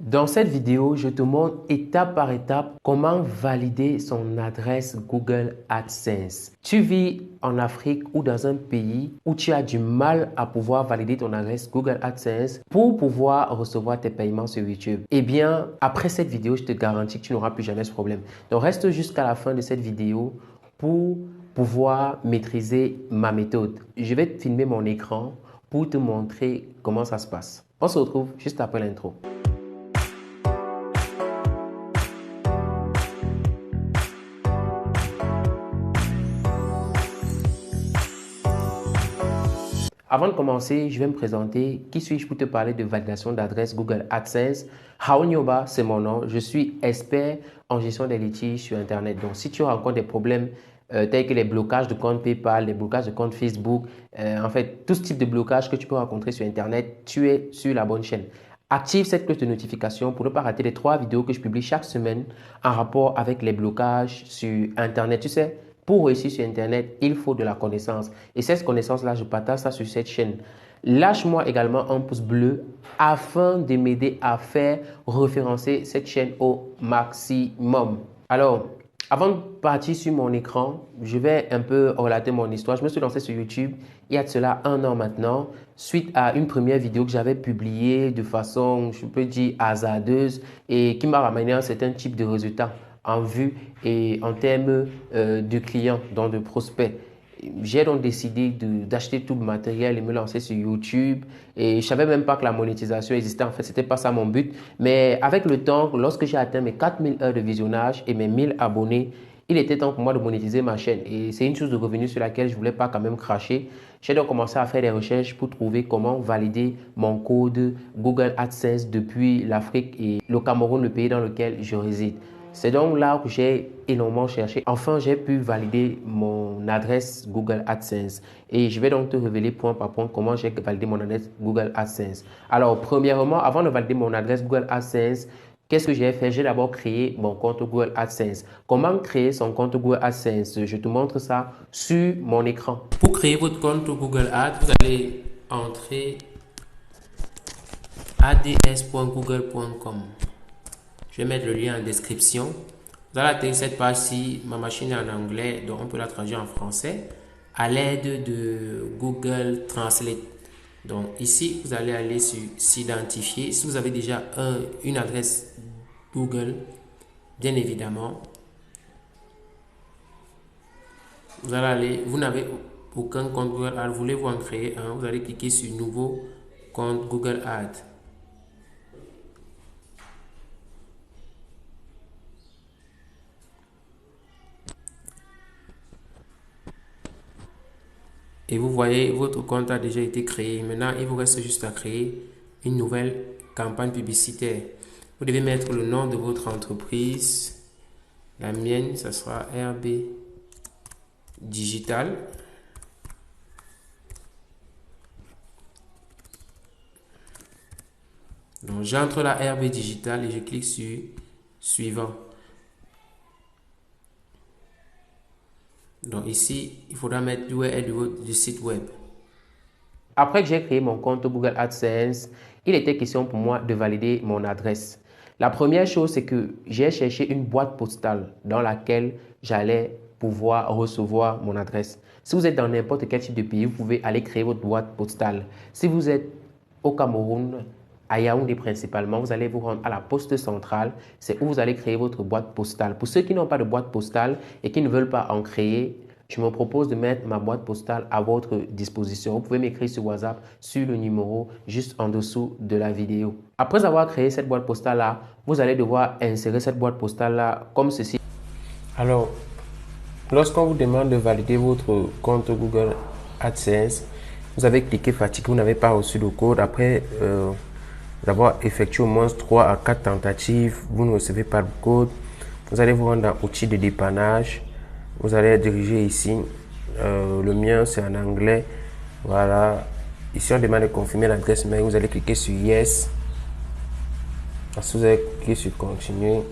Dans cette vidéo, je te montre étape par étape comment valider son adresse Google AdSense. Tu vis en Afrique ou dans un pays où tu as du mal à pouvoir valider ton adresse Google AdSense pour pouvoir recevoir tes paiements sur YouTube. Eh bien, après cette vidéo, je te garantis que tu n'auras plus jamais ce problème. Donc, reste jusqu'à la fin de cette vidéo pour pouvoir maîtriser ma méthode. Je vais te filmer mon écran pour te montrer comment ça se passe. On se retrouve juste après l'intro. Avant de commencer, je vais me présenter. Qui suis-je pour te parler de validation d'adresse Google AdSense? Haoun Yoba, c'est mon nom. Je suis expert en gestion des litiges sur Internet. Donc, si tu as encore des problèmes tels que les blocages de compte PayPal, les blocages de compte Facebook, en fait, tout ce type de blocage que tu peux rencontrer sur Internet, tu es sur la bonne chaîne. Active cette cloche de notification pour ne pas rater les 3 vidéos que je publie chaque semaine en rapport avec les blocages sur Internet. Tu sais, pour réussir sur Internet, il faut de la connaissance. Et cette connaissance-là, je partage ça sur cette chaîne. Lâche-moi également un pouce bleu afin de m'aider à faire référencer cette chaîne au maximum. Alors, avant de partir sur mon écran, je vais un peu relater mon histoire. Je me suis lancé sur YouTube il y a de cela 1 an maintenant, suite à une première vidéo que j'avais publiée de façon, je peux dire, hasardeuse et qui m'a ramené un certain type de résultats en vue et en termes de clients, donc de prospects. J'ai donc décidé d'acheter tout le matériel et me lancer sur YouTube. Et je ne savais même pas que la monétisation existait. En fait, ce n'était pas ça mon but. Mais avec le temps, lorsque j'ai atteint mes 4000 heures de visionnage et mes 1000 abonnés, il était temps pour moi de monétiser ma chaîne. Et c'est une source de revenus sur laquelle je ne voulais pas quand même cracher. J'ai donc commencé à faire des recherches pour trouver comment valider mon code Google AdSense depuis l'Afrique et le Cameroun, le pays dans lequel je réside. C'est donc là que j'ai énormément cherché. Enfin, j'ai pu valider mon adresse Google AdSense. Et je vais donc te révéler point par point comment j'ai validé mon adresse Google AdSense. Alors, premièrement, avant de valider mon adresse Google AdSense, qu'est-ce que j'ai fait? J'ai d'abord créé mon compte Google AdSense. Comment créer son compte Google AdSense? Je te montre ça sur mon écran. Pour créer votre compte Google Ads, vous allez entrer ads.google.com. Je vais mettre le lien en description. Vous allez atterrir cette page-ci. Ma machine est en anglais, donc on peut la traduire en français à l'aide de Google Translate. Donc ici, vous allez aller sur s'identifier. Si vous avez déjà une adresse Google, bien évidemment, vous allez aller, vous n'avez aucun compte Google Ads, voulez-vous en créer un, vous allez cliquer sur nouveau compte Google Ads. Et vous voyez, votre compte a déjà été créé. Maintenant, il vous reste juste à créer une nouvelle campagne publicitaire. Vous devez mettre le nom de votre entreprise. La mienne, ça sera RB Digital. Donc, j'entre la RB Digital et je clique sur Suivant. Donc ici, il faudra mettre l'URL du site web. Après que j'ai créé mon compte Google AdSense, il était question pour moi de valider mon adresse. La première chose, c'est que j'ai cherché une boîte postale dans laquelle j'allais pouvoir recevoir mon adresse. Si vous êtes dans n'importe quel type de pays, vous pouvez aller créer votre boîte postale. Si vous êtes au Cameroun, à Yaoundé principalement, vous allez vous rendre à la poste centrale. C'est où vous allez créer votre boîte postale. Pour ceux qui n'ont pas de boîte postale et qui ne veulent pas en créer, je me propose de mettre ma boîte postale à votre disposition. Vous pouvez m'écrire sur WhatsApp sur le numéro juste en dessous de la vidéo. Après avoir créé cette boîte postale-là, vous allez devoir insérer cette boîte postale-là comme ceci. Alors, lorsqu'on vous demande de valider votre compte Google AdSense, vous avez cliqué fatigue, vous n'avez pas reçu de code. Après d'avoir effectué au moins 3 à 4 tentatives, vous ne recevez pas de code. Vous allez vous rendre dans outils de dépannage. Vous allez diriger ici. Le mien, c'est en anglais. Voilà. Ici, on demande de confirmer l'adresse mail. Vous allez cliquer sur Yes. Ensuite, vous allez cliquer sur Continuer.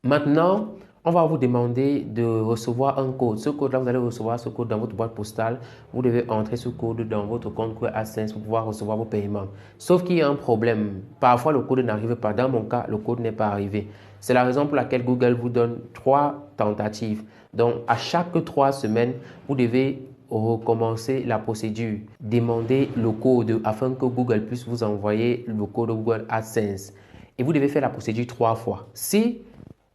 Maintenant, on va vous demander de recevoir un code. Ce code-là, vous allez recevoir ce code dans votre boîte postale. Vous devez entrer ce code dans votre compte Google AdSense pour pouvoir recevoir vos paiements. Sauf qu'il y a un problème. Parfois, le code n'arrive pas. Dans mon cas, le code n'est pas arrivé. C'est la raison pour laquelle Google vous donne 3 tentatives. Donc, à chaque 3 semaines, vous devez recommencer la procédure. Demandez le code afin que Google puisse vous envoyer le code Google AdSense. Et vous devez faire la procédure 3 fois. Si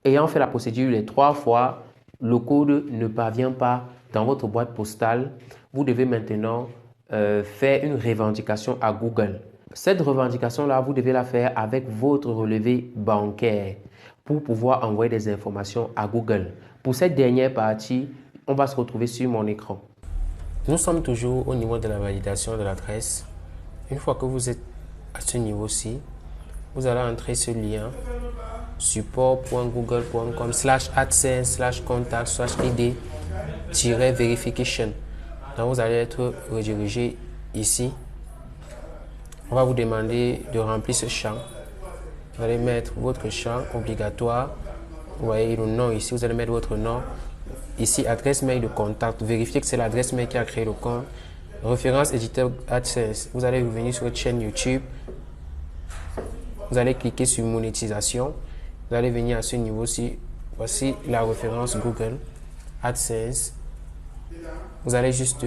ayant fait la procédure les 3 fois, le code ne parvient pas dans votre boîte postale, vous devez maintenant faire une revendication à Google. Cette revendication-là, vous devez la faire avec votre relevé bancaire pour pouvoir envoyer des informations à Google. Pour cette dernière partie, on va se retrouver sur mon écran. Nous sommes toujours au niveau de la validation de l'adresse. Une fois que vous êtes à ce niveau-ci, vous allez entrer ce lien support.google.com/adsense/contact/id-verification. Donc vous allez être redirigé ici. On va vous demander de remplir ce champ. Vous allez mettre votre champ obligatoire. Vous voyez le nom ici, vous allez mettre votre nom. Ici, adresse mail de contact. Vérifiez que c'est l'adresse mail qui a créé le compte. Référence éditeur AdSense. Vous allez revenir sur votre chaîne YouTube. Vous allez cliquer sur monétisation. Vous allez venir à ce niveau-ci. Voici la référence Google AdSense. Vous allez juste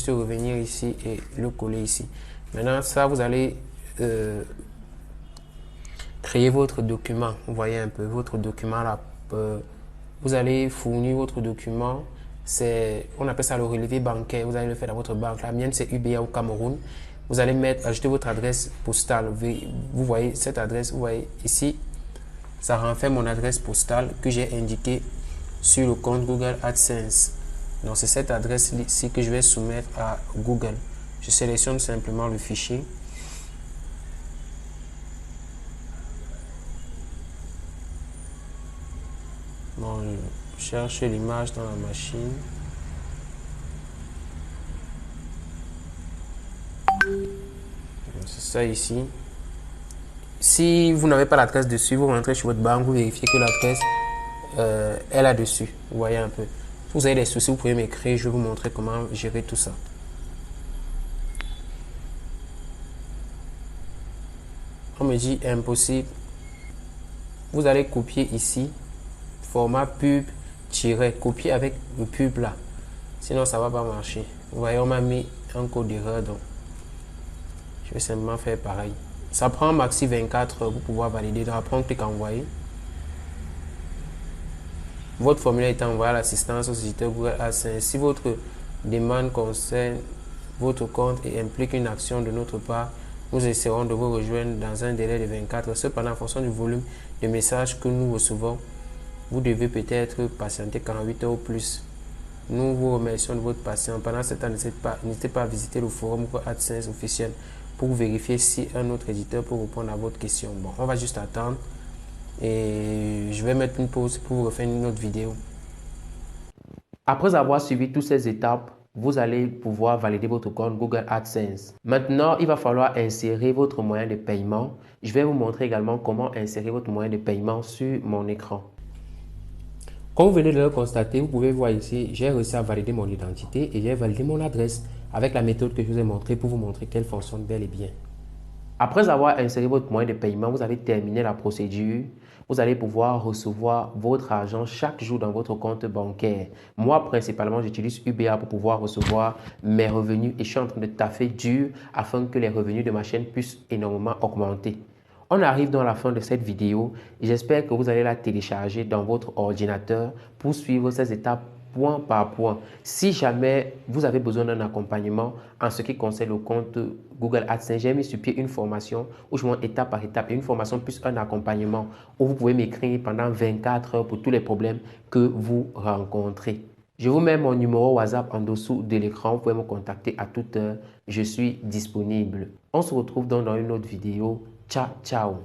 revenir ici et le coller ici. Maintenant, ça, vous allez créer votre document. Vous voyez un peu votre document là. Vous allez fournir votre document. On appelle ça le relevé bancaire. Vous allez le faire dans votre banque. La mienne, c'est UBA au Cameroun. Vous allez ajouter votre adresse postale. Vous voyez cette adresse, vous voyez ici, ça renferme mon adresse postale que j'ai indiquée sur le compte Google AdSense. Donc, c'est cette adresse ici que je vais soumettre à Google. Je sélectionne simplement le fichier. Bon, je cherche l'image dans la machine. C'est ça ici. Si vous n'avez pas l'adresse dessus, vous rentrez sur votre banque, vous vérifiez que l'adresse est là-dessus. Vous voyez un peu. Si vous avez des soucis, vous pouvez m'écrire. Je vais vous montrer comment gérer tout ça. On me dit impossible. Vous allez copier ici. Format pub, copier avec le pub là. Sinon, ça ne va pas marcher. Vous voyez, on m'a mis un code d'erreur. Donc, je vais simplement faire pareil. Ça prend maxi 24 heures pour pouvoir valider. Donc après, on clique envoyer. Votre formulaire est envoyé à l'assistance au éditeur Google AdSense. Si votre demande concerne votre compte et implique une action de notre part, nous essaierons de vous rejoindre dans un délai de 24 heures. Cependant, en fonction du volume de messages que nous recevons, vous devez peut-être patienter 48 heures ou plus. Nous vous remercions de votre patience. Pendant ce temps, n'hésitez pas à visiter le forum AdSense officiel pour vérifier si un autre éditeur peut répondre à votre question. Bon, on va juste attendre et je vais mettre une pause pour vous refaire une autre vidéo. Après avoir suivi toutes ces étapes, vous allez pouvoir valider votre compte Google AdSense. Maintenant, il va falloir insérer votre moyen de paiement. Je vais vous montrer également comment insérer votre moyen de paiement sur mon écran. Comme vous venez de le constater, vous pouvez voir ici, j'ai réussi à valider mon identité et j'ai validé mon adresse avec la méthode que je vous ai montrée pour vous montrer qu'elle fonctionne bel et bien. Après avoir inséré votre moyen de paiement, vous avez terminé la procédure. Vous allez pouvoir recevoir votre argent chaque jour dans votre compte bancaire. Moi, principalement, j'utilise UBA pour pouvoir recevoir mes revenus et je suis en train de taffer dur afin que les revenus de ma chaîne puissent énormément augmenter. On arrive dans la fin de cette vidéo et j'espère que vous allez la télécharger dans votre ordinateur pour suivre ces étapes point par point. Si jamais vous avez besoin d'un accompagnement en ce qui concerne le compte Google AdSense, j'ai mis sur pied une formation où je montre étape par étape et une formation plus un accompagnement où vous pouvez m'écrire pendant 24 heures pour tous les problèmes que vous rencontrez. Je vous mets mon numéro WhatsApp en dessous de l'écran. Vous pouvez me contacter à toute heure. Je suis disponible. On se retrouve donc dans une autre vidéo. Ciao, ciao.